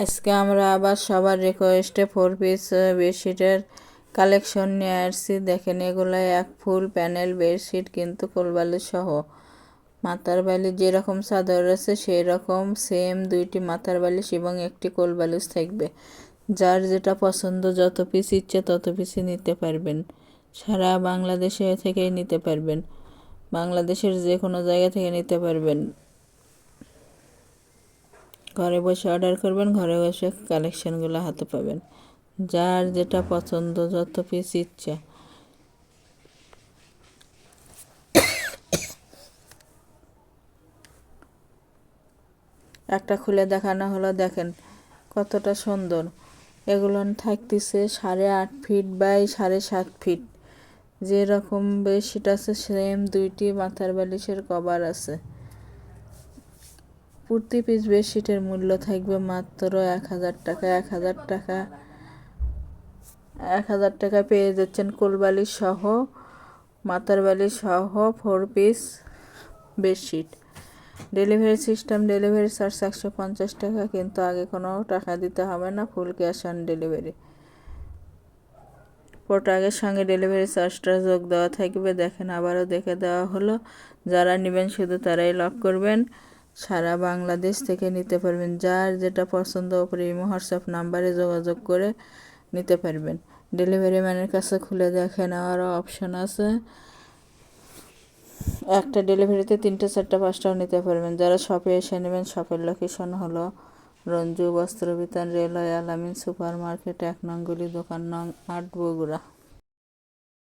আজকে আমরা আবার সবার রিকোয়েস্টে 4 পিস বেডশিটের কালেকশন নিয়ে আসছি। দেখেন, এগুলো এক ফুল প্যানেল বেডশিট, কিন্তু কোলবালিশ সহ। মাথার বালিশ যেরকম চাদর আছে সেই রকম সেম 2টি মাথার বালিশ এবং একটি কোলবালিশ থাকবে। যার যেটা পছন্দ, যত পিস ইচ্ছে তত পিসই নিতে পারবেন। সারা বাংলাদেশে থেকেই নিতে পারবেন, বাংলাদেশের যে কোনো জায়গা থেকে নিতে পারবেন। ঘরে বসে অর্ডার করবেন, ঘরে বসে কালেকশানগুলো হাতে পাবেন। যার যেটা পছন্দ, যত পিস ইচ্ছা। একটা খুলে দেখানো হলো, দেখেন কতটা সুন্দর। এগুলো থাকতেছে 8.5 ফিট বাই 7.5 ফিট। যেরকম বেডশিট আছে সেম 2টি মাথার বালিশের কভার আছে। প্রতি পিস বেডশিটের মূল্য থাকবে মাত্র 1000 টাকা। 1000 টাকা পেয়ে যাচ্ছেন কোলবালিশ সহ, মাথার বালিশ সহ 4 piece bedsheet. Delivery system, delivery charge 150 টাকা, কিন্তু আগে কোনো টাকা দিতে হবে না, ফুল ক্যাশ অন ডেলিভারি। প্রোডাক্টের সঙ্গে ডেলিভারি চার্জটা যোগ দেওয়া থাকবে। দেখেন, আবারও দেখে দেওয়া হলো। যারা নেবেন শুধু তারাই লক করবেন। সারা বাংলাদেশ থেকে নিতে পারবেন। যার যেটা পছন্দ ওপরে ইমো হোয়াটসঅ্যাপ নাম্বারে যোগাযোগ করে নিতে পারবেন। ডেলিভারি ম্যানের কাছে খুলে দেখে নেওয়ারও অপশন আছে। একটা ডেলিভারিতে 3টে 4টে 5টাও নিতে পারবেন। যারা শপে এসে নেবেন, শপের লোকেশন হলো রঞ্জু বস্ত্র বিতান, রেলওয়ে আলামিন সুপার মার্কেট, 1 নং গলি, দোকান নং 8, বগুড়া।